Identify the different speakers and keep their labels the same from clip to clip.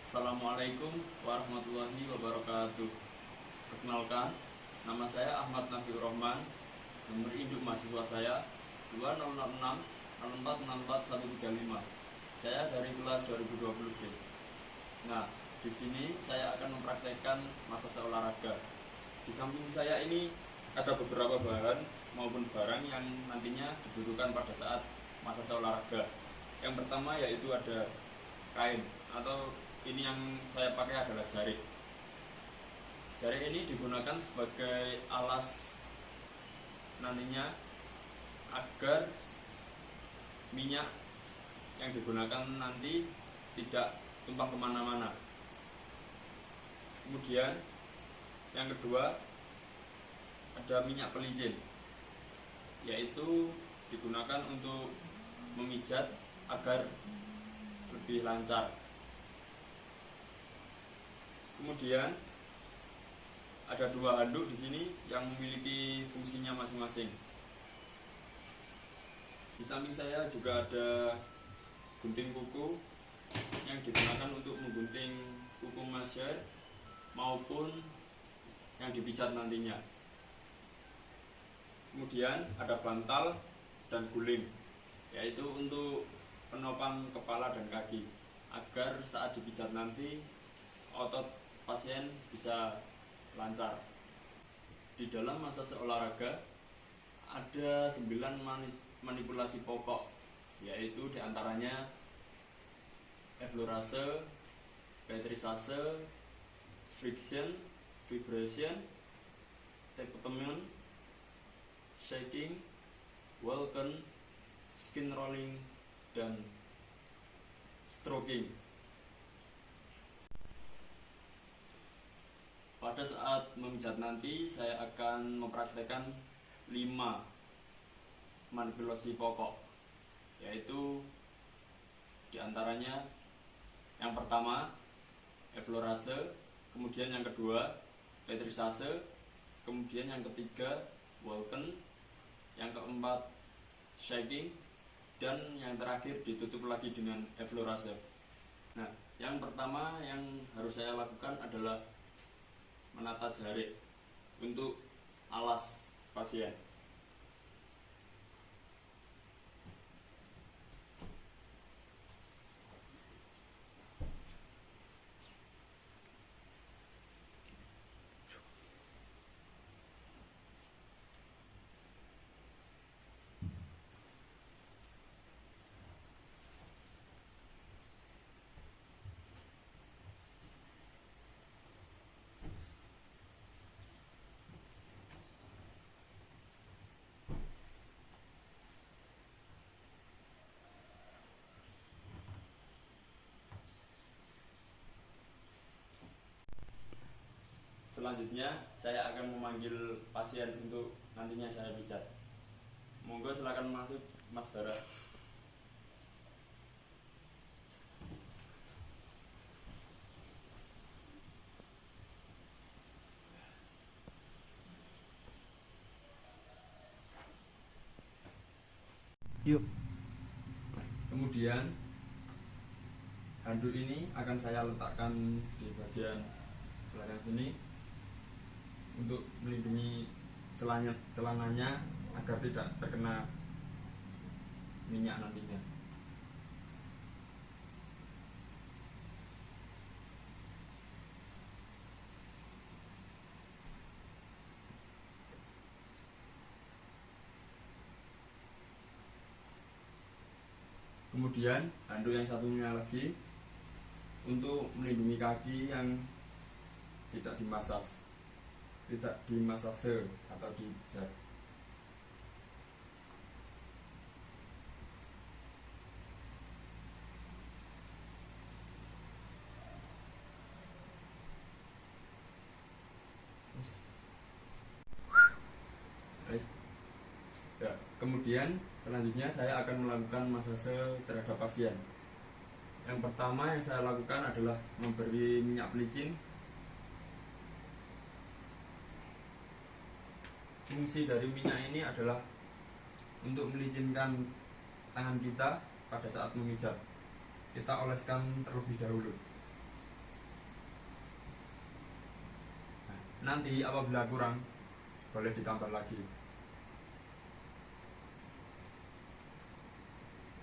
Speaker 1: Assalamualaikum warahmatullahi wabarakatuh. Perkenalkan, nama saya Ahmad Nafiur Rahman. Nomor induk mahasiswa saya 2006 Saya dari kelas 2020B. Nah, di sini saya akan mempraktekkan massase olahraga. Di samping saya ini ada beberapa bahan maupun barang yang nantinya dibutuhkan pada saat massase olahraga. Yang pertama yaitu ada kain, atau ini yang saya pakai adalah jarik. Jarik ini digunakan sebagai alas nantinya agar minyak yang digunakan nanti tidak tumpah kemana-mana. Kemudian yang kedua ada minyak pelicin, yaitu digunakan untuk memijat agar lebih lancar. Kemudian ada dua handuk di sini yang memiliki fungsinya masing-masing. Di samping saya juga ada gunting kuku yang digunakan untuk menggunting kuku masyar maupun yang dipijat nantinya. Kemudian ada bantal dan guling, yaitu untuk penopang kepala dan kaki agar saat dipijat nanti otot pasien bisa lancar. Di dalam massase olahraga ada 9 manipulasi pokok, yaitu diantaranya effleurase, pétrisase, friction, vibration, tapetement, shaking, Vulcan, skin rolling, dan stroking. Pada saat memijat nanti saya akan mempraktekkan 5 manipulasi pokok, yaitu diantaranya yang pertama effleurase, kemudian yang kedua pétrisase, kemudian yang ketiga Vulcan, yang keempat shaking, dan yang terakhir ditutup lagi dengan effleurase. Nah, yang pertama yang harus saya lakukan adalah menata jarik untuk alas pasien. Selanjutnya saya akan memanggil pasien untuk nantinya saya pijat. Monggo silakan masuk, Mas Bara.
Speaker 2: Yuk.
Speaker 1: Kemudian handuk ini akan saya letakkan di bagian belakang sini untuk melindungi celananya agar tidak terkena minyak nantinya. Kemudian handuk yang satunya lagi untuk melindungi kaki yang tidak dimasase atau dipijat. Ya, kemudian selanjutnya saya akan melakukan massase terhadap pasien. Yang pertama yang saya lakukan adalah memberi minyak pelicin. Fungsi dari minyak ini adalah untuk melicinkan tangan kita pada saat memijat. Kita oleskan terlebih dahulu. Nanti apabila kurang boleh ditambah lagi.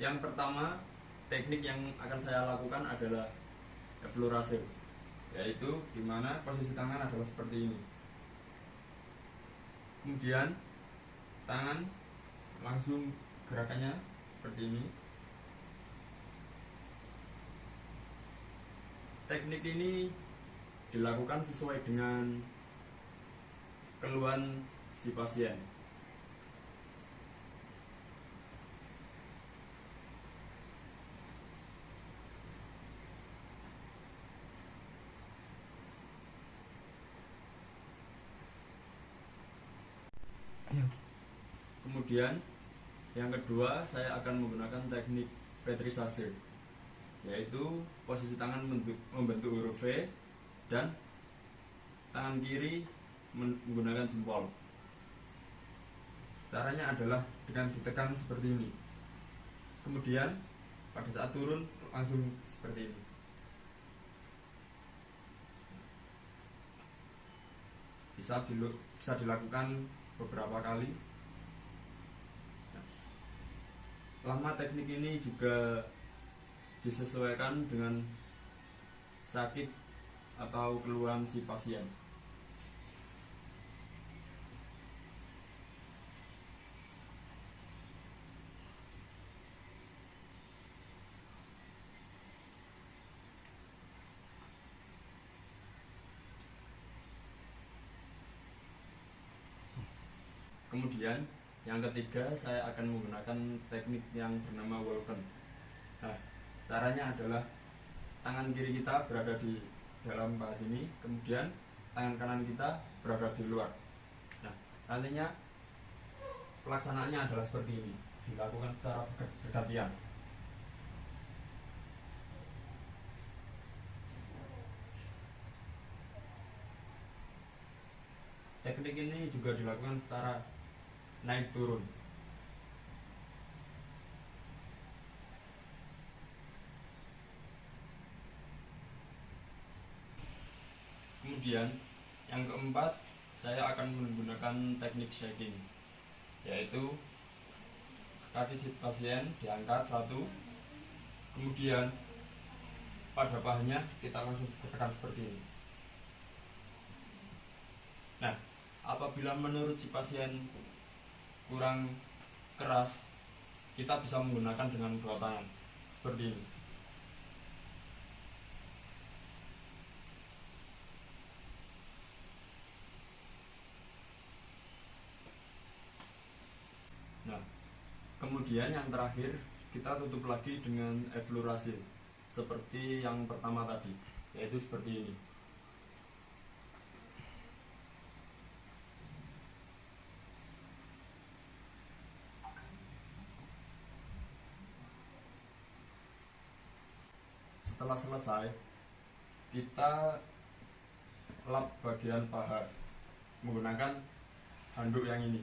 Speaker 1: Yang pertama, teknik yang akan saya lakukan adalah eflorase, yaitu dimana posisi tangan adalah seperti ini. Kemudian tangan langsung gerakannya seperti ini. Teknik ini dilakukan sesuai dengan keluhan si pasien. Kemudian yang kedua, saya akan menggunakan teknik petrisase, yaitu posisi tangan membentuk huruf V dan tangan kiri menggunakan jempol. Caranya adalah dengan ditekan seperti ini. Kemudian pada saat turun langsung seperti ini. Bisa dilakukan beberapa kali. Lama teknik ini juga disesuaikan dengan sakit atau keluhan si pasien. Kemudian yang ketiga, saya akan menggunakan teknik yang bernama Walken. Nah, caranya adalah tangan kiri kita berada di dalam paha sini, kemudian tangan kanan kita berada di luar. Nah, nantinya pelaksanaannya adalah seperti ini, dilakukan secara bergantian. Teknik ini juga dilakukan secara naik turun. Kemudian yang keempat, saya akan menggunakan teknik shaking, yaitu kaki si pasien diangkat satu, kemudian pada pahanya kita langsung tekan seperti ini. Nah, apabila menurut si pasien kurang keras, kita bisa menggunakan dengan dua tangan seperti ini. Nah, kemudian yang terakhir kita tutup lagi dengan eflorase seperti yang pertama tadi, yaitu seperti ini. Setelah selesai, kita lap bagian paha menggunakan handuk yang ini.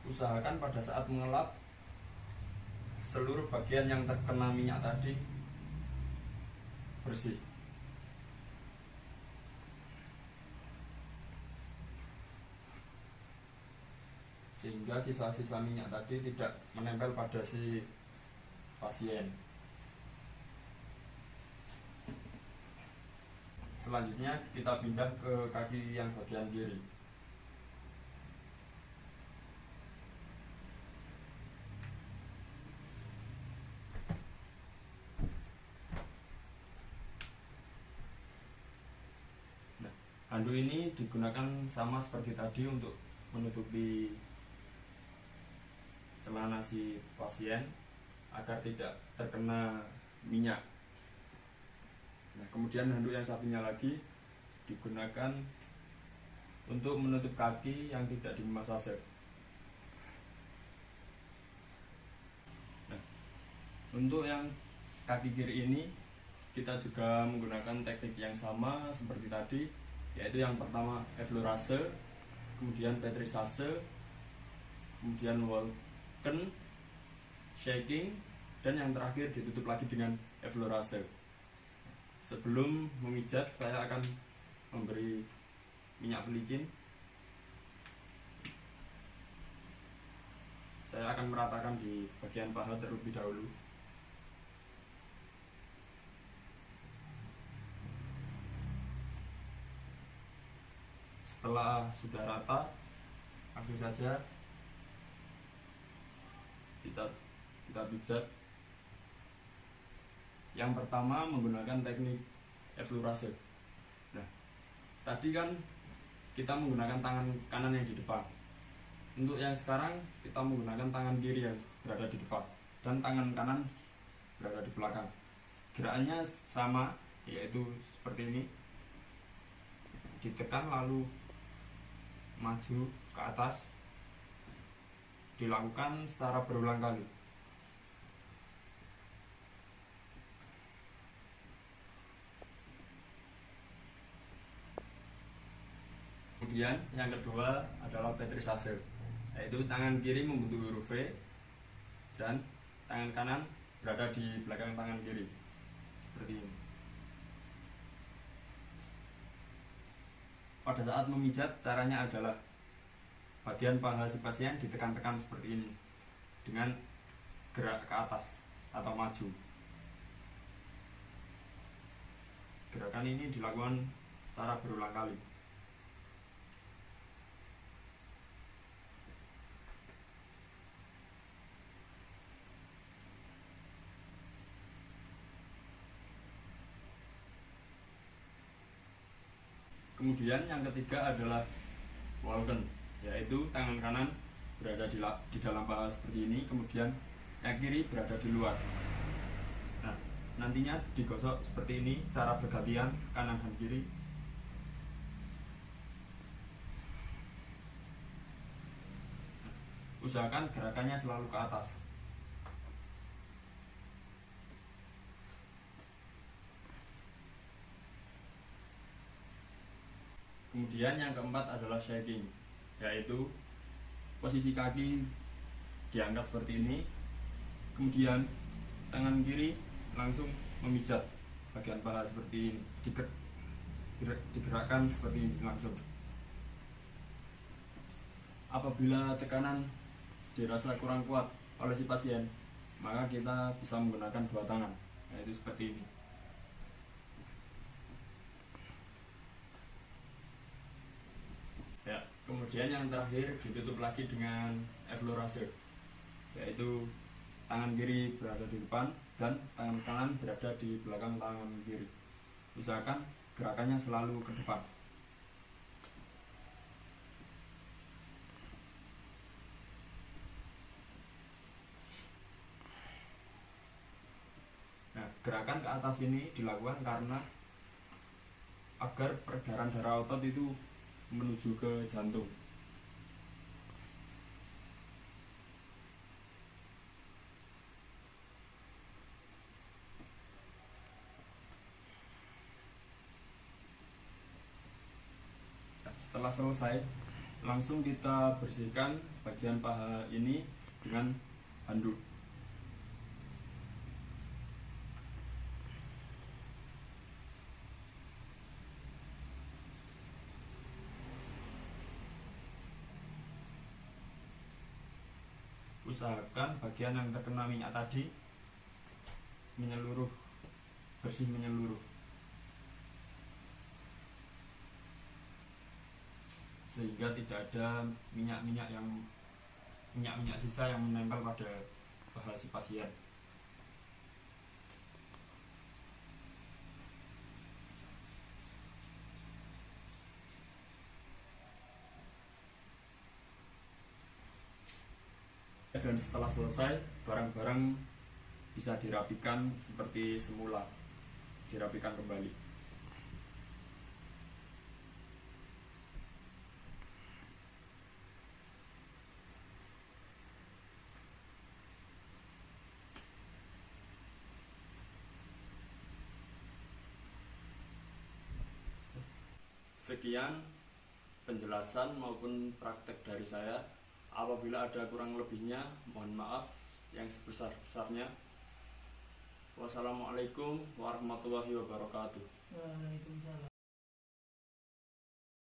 Speaker 1: Usahakan pada saat mengelap, seluruh bagian yang terkena minyak tadi bersih. Sehingga sisa-sisa minyak tadi tidak menempel pada si pasien. Selanjutnya kita pindah ke kaki yang bagian kiri. Nah, handuk ini digunakan sama seperti tadi untuk menutupi celana si pasien agar tidak terkena minyak. Nah, kemudian handuk yang satunya lagi digunakan untuk menutup kaki yang tidak dimasase. Nah, untuk yang kaki kiri ini kita juga menggunakan teknik yang sama seperti tadi, yaitu yang pertama eflorase, kemudian petrisase, kemudian Walken, shaking, dan yang terakhir ditutup lagi dengan eflorase. Sebelum memijat, saya akan memberi minyak pelicin. Saya akan meratakan di bagian paha terlebih dahulu. Setelah sudah rata, langsung saja kita pijat. Yang pertama menggunakan teknik eflurase. Nah, tadi kan kita menggunakan tangan kanan yang di depan. Untuk yang sekarang kita menggunakan tangan kiri yang berada di depan dan tangan kanan berada di belakang. Gerakannya sama, yaitu seperti ini. Ditekan lalu maju ke atas. Dilakukan secara berulang kali. Kemudian yang kedua adalah petrisase, yaitu tangan kiri membentuk huruf V dan tangan kanan berada di belakang tangan kiri, seperti ini. Pada saat memijat, caranya adalah bagian paha si pasien ditekan-tekan seperti ini dengan gerak ke atas atau maju. Gerakan ini dilakukan secara berulang kali. Kemudian yang ketiga adalah walken, yaitu tangan kanan berada di dalam paha seperti ini, kemudian yang kiri berada di luar. Nah, nantinya digosok seperti ini secara bergantian kanan dan kiri. Usahakan gerakannya selalu ke atas. Kemudian yang keempat adalah shaking, yaitu posisi kaki diangkat seperti ini, kemudian tangan kiri langsung memijat bagian paha seperti ini, digerakkan seperti ini langsung. Apabila tekanan dirasa kurang kuat oleh si pasien, maka kita bisa menggunakan dua tangan, yaitu seperti ini. Ya, kemudian yang terakhir ditutup lagi dengan eflurase, yaitu tangan kiri berada di depan dan tangan kanan berada di belakang tangan kiri. Usahakan gerakannya selalu ke depan. Nah, gerakan ke atas ini dilakukan karena agar peredaran darah otot itu menuju ke jantung. Setelah selesai, langsung kita bersihkan bagian paha ini dengan handuk. Usahakan bagian yang terkena minyak tadi menyeluruh, bersih menyeluruh, sehingga tidak ada minyak-minyak sisa yang menempel pada paha si pasien. Dan setelah selesai, barang-barang bisa dirapikan seperti semula, dirapikan kembali. Sekian penjelasan maupun praktek dari saya. Apabila ada kurang lebihnya, mohon maaf yang sebesar-besarnya. Wassalamualaikum warahmatullahi wabarakatuh.
Speaker 2: Waalaikumsalam.